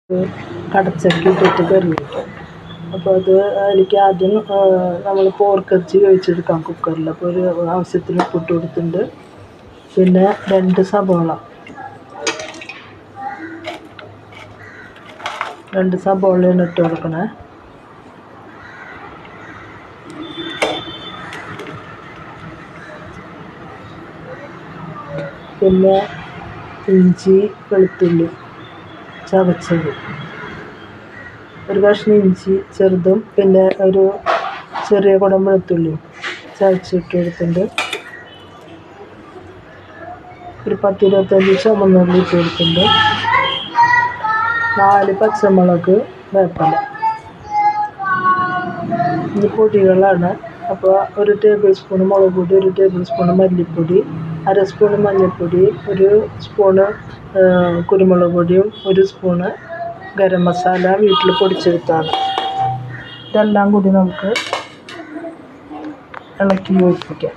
കടച്ചക്ക ഇട്ടിട്ട് കറി വയ്ക്കാം. അപ്പോൾ അത് അതിലേക്ക് ആദ്യം നമ്മൾ പോർക്കിറച്ചി വേവിച്ചെടുക്കാം കുക്കറിൽ. അപ്പോൾ ഒരു ആവശ്യത്തിന് ഉപ്പിട്ട് കൊടുത്തിട്ടുണ്ട്. പിന്നെ 2 സബോളയാണ് ഇട്ട് കൊടുക്കണേ. പിന്നെ ഇഞ്ചി വെളുത്തുള്ളി ചതച്ചത്, ഒരു കഷ്ണം ഇഞ്ചി ചെറുതും പിന്നെ ഒരു ചെറിയ കുടം വെളുത്തുള്ളിയും ചതച്ചിട്ട് കൊടുത്തിട്ടുണ്ട്. ഒരു 10-25 ചുവന്നുള്ളി ഇട്ട് കൊടുത്തിട്ടുണ്ട്. 4 പച്ചമുളക്, വേപ്പില. ഇത് പൊടികളാണ്. അപ്പോൾ 1 ടേബിൾ സ്പൂൺ മുളക് പൊടി, 1 ടേബിൾ സ്പൂൺ മല്ലിപ്പൊടി, 1/2 സ്പൂൺ മഞ്ഞൾപ്പൊടി, 1 സ്പൂണ് കുരുമുളക് പൊടിയും, 1 സ്പൂണ് ഗരം മസാല വീട്ടിൽ പൊടിച്ചെടുത്താണ്. ഇതെല്ലാം കൂടി നമുക്ക് ഇളക്കി യോജിപ്പിക്കാം.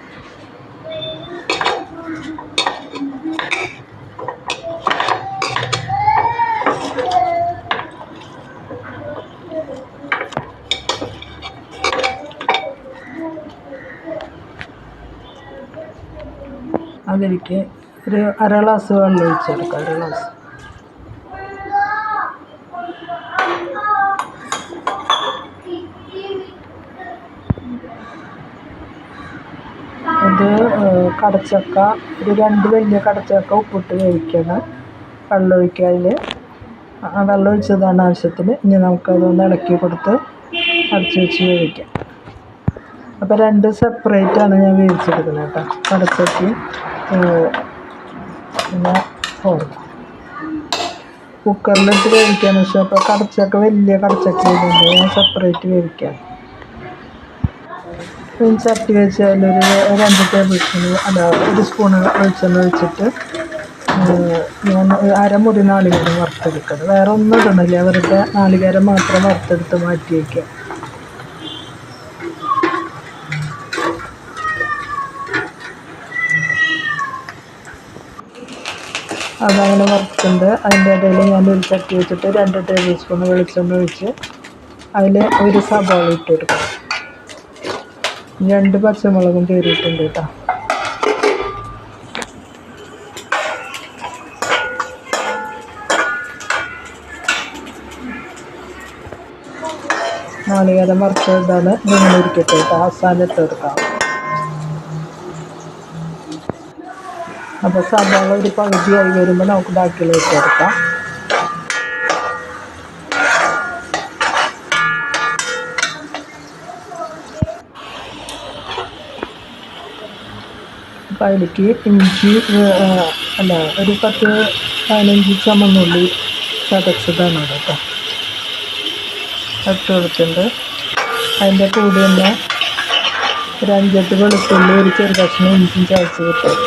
അതിലേക്ക് ഒരു 1/2 ഗ്ലാസ് വെള്ളം ഒഴിച്ചെടുക്കാം. 1 ഗ്ലാസ്. ഇത് കടച്ചക്ക, ഒരു 2 വലിയ കടച്ചക്ക ഉപ്പിട്ട് വേവിക്കണം. വെള്ളം ഒഴിക്കുക. വെള്ളം ഒഴിച്ചതാണ് ആവശ്യത്തിന്. ഇനി നമുക്കതൊന്ന് ഇളക്കി കൊടുത്ത് അടച്ച് വെച്ച് വേവിക്കാം. അപ്പോൾ 2 സെപ്പറേറ്റാണ് ഞാൻ വേവിച്ചെടുക്കുന്നത് കേട്ടോ. കടച്ചക്കയും പിന്നെ ചോറും കുക്കറിലിട്ട് വേവിക്കാന്ന് വെച്ചാൽ അപ്പോൾ കടച്ചക്ക വലിയ കടച്ചക്ക ആയതുകൊണ്ട് ഞാൻ സെപ്പറേറ്റ് വേവിക്കാം. പിന്നെ ചട്ടി വെച്ച് അതിലൊരു 2 ടേബിൾ സ്പൂൺ 1 സ്പൂൺ വെളിച്ചെണ്ണ ഒഴിച്ചിട്ട് ഞാൻ അരമുറി നാളികേരം വറുത്തെടുക്കണം. വേറെ ഒന്നും ഇടണില്ല, വെറുതെ നാളികേരം മാത്രം വറുത്തെടുത്ത് മാറ്റി വയ്ക്കുക. അതങ്ങനെ വറുത്തുണ്ട്. അതിൻ്റെ ഇടയിൽ ഞാനൊരു ചട്ടി വെച്ചിട്ട് 2 ടേബിൾ സ്പൂൺ വെളിച്ചെണ്ണ ഒഴിച്ച് അതിൽ 1 സവാള ഇട്ട് കൊടുക്കും. 2 പച്ചമുളകും കീറിയിട്ടുണ്ട് കേട്ടോ. നാളികേരം വറുത്തതാണ് ഇങ്ങനെ ഇരിക്കട്ടെ കേട്ടോ. മസാല ഇട്ട് കൊടുക്കാം. അപ്പോൾ സവാള ഒരു പകുതിയായി വരുമ്പോൾ നമുക്ക് ബാക്കിയുള്ള ഇട്ട് കൊടുക്കാം. അപ്പോൾ അതിലേക്ക് ഇഞ്ചി ഒരു 10-15 ചുവന്നുള്ളി ചതച്ചതാണ് കേട്ടോ ഇട്ട് കൊടുത്തിട്ടുണ്ട്. അതിൻ്റെ കൂടെ തന്നെ ഒരു 5-8 വെളുത്തുള്ളി, ഒരു ചെറു കഷ്ണം ഇഞ്ചിയും ചതച്ച് കിട്ടും.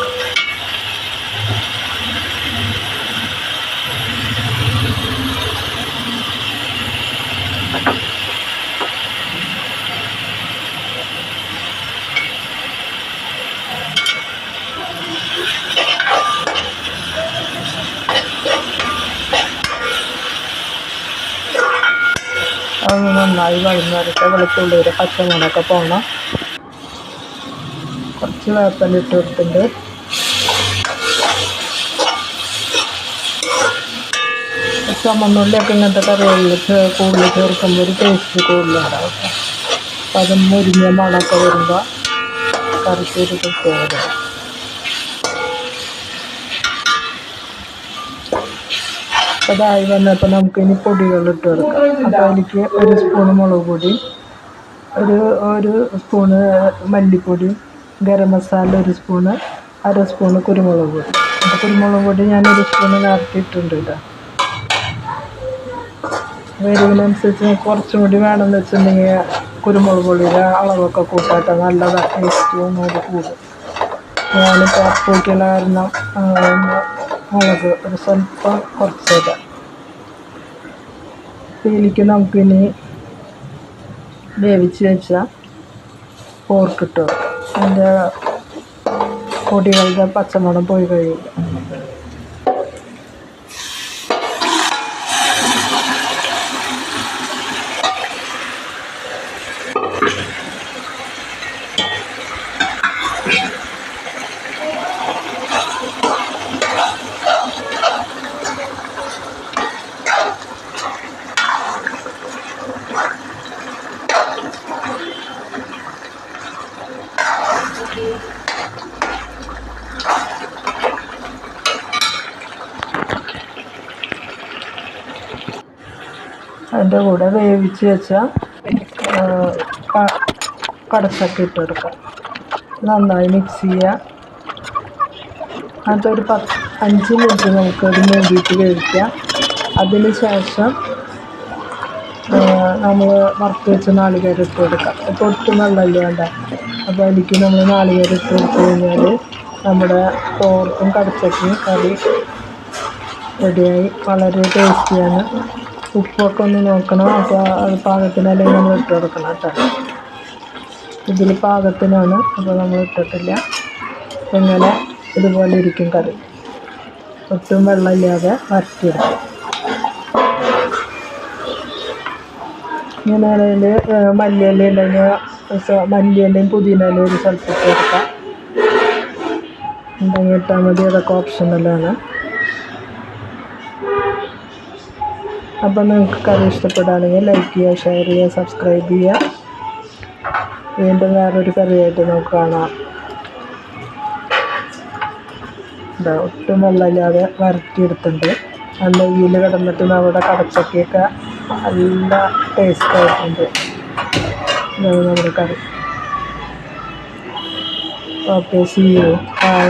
അത് നന്നായി വഴഞ്ഞിട്ട് വെളുത്തുള്ളിയുടെ പച്ചമുളകൊക്കെ പോകണം. കുറച്ച് വേപ്പില ഇട്ട് കൊടുത്തിട്ടുണ്ട്. ചുമന്നുള്ളിയൊക്കെ ഇങ്ങനത്തെ കറികളിൽ കൂടുതൽ ചേർക്കുമ്പോൾ ഒരു ടേസ്റ്റ് കൂടുതലുണ്ടാവും. അപ്പം അത് മുരിഞ്ഞ മണമൊക്കെ വരുമ്പോൾ കറിക്ക് ഒരു പ്രത്യേകത. അപ്പോൾ അതായി വന്നപ്പോൾ നമുക്കിനി പൊടികൾ ഇട്ട് കൊടുക്കാം. അപ്പോൾ അതിലേക്ക് 1 സ്പൂണ് മുളക് പൊടി, ഒരു സ്പൂണ് മല്ലിപ്പൊടിയും, ഗരം മസാല 1 സ്പൂണ്, 1/2 സ്പൂണ് കുരുമുളക് പൊടി. അപ്പോൾ കുരുമുളക് പൊടി ഞാൻ 1 സ്പൂണ് നേരത്തെ ഇട്ടിട്ടുണ്ട് കേട്ടോ. എരിവിനനുസരിച്ച് കുറച്ചും കൂടി വേണമെന്ന് വെച്ചിട്ടുണ്ടെങ്കിൽ കുരുമുളക് പൊടിയുടെ അളവൊക്കെ കൂട്ടാട്ടോ, നല്ലതാണ്. ടേസ്റ്റ് ഒന്നുകൂടി കൂടും. ഞാനിപ്പോൾ അപ്പൂക്കുള്ള കാരണം മുളക് ഒരു സ്വല്പം കുറച്ചിടാം. ഇതിലേക്ക് നമുക്കിനി വേവിച്ച് വെച്ചാൽ പോർക്കിട്ട് വെക്കാം. അതിൻ്റെ പൊടികളുടെ പച്ചമണം പോയി കഴിയും. അതിൻ്റെ കൂടെ വേവിച്ച് വെച്ച കടച്ചക്ക ഇട്ട് കൊടുക്കാം. നന്നായി മിക്സ് ചെയ്യുക. അതൊരു 5 മിനിറ്റ് നമുക്കത് മൂടിയിട്ട് വേവിക്കാം. അതിന് ശേഷം നമ്മൾ വറുത്ത് വെച്ച നാളികേരം ഇട്ട് കൊടുക്കാം. അപ്പോൾ ഒട്ടും വെള്ളമില്ല വേണ്ട. അപ്പോൾ അതിലേക്ക് നമ്മൾ നാളികേരം ഇട്ട് കൊടുത്തു കഴിഞ്ഞാൽ നമ്മുടെ തോർക്കും കടച്ചക്കയും കറി റെഡിയായി. വളരെ ടേസ്റ്റിയാണ്. ഉപ്പൊക്കെ ഒന്ന് നോക്കണം. അപ്പോൾ അത് പാകത്തിനല്ലെങ്കിൽ നമ്മൾ ഇട്ട് കൊടുക്കണം കേട്ടോ. ഇതിൽ പാകത്തിനാണ്, അപ്പോൾ നമ്മൾ ഇട്ടിട്ടില്ല. ഇങ്ങനെ ഇതുപോലെ ഇരിക്കും കറി. ഒട്ടും വെള്ളമില്ലാതെ വരട്ടിയെടുക്കും. ഇങ്ങനെയാണെങ്കിൽ മല്ലിയില ഉണ്ടെങ്കിൽ മല്ലിയിലയും പുതിനയിലയും ഒരു സ്ഥലത്തിട്ട് കൊടുക്കാം. ഉണ്ടെങ്കിൽ ഇട്ടാൽ മതി. അതൊക്കെ ഓപ്ഷണലാണ്. അപ്പോൾ നിങ്ങൾക്ക് കറി ഇഷ്ടപ്പെടുകയാണെങ്കിൽ ലൈക്ക് ചെയ്യുക, ഷെയർ ചെയ്യുക, സബ്സ്ക്രൈബ് ചെയ്യുക. വീണ്ടും വേറൊരു കറിയായിട്ട് നമുക്ക് കാണാം. ഒട്ടും വെള്ളമില്ലാതെ വരട്ടിയെടുത്തിട്ടുണ്ട്. ആ നെയ്യിൽ കിടന്നിട്ട് നമ്മുടെ കടച്ചക്കയൊക്കെ നല്ല ടേസ്റ്റായിട്ടുണ്ട്. ഇതാണ് നമ്മുടെ കറി. Okay, see you. ബൈ.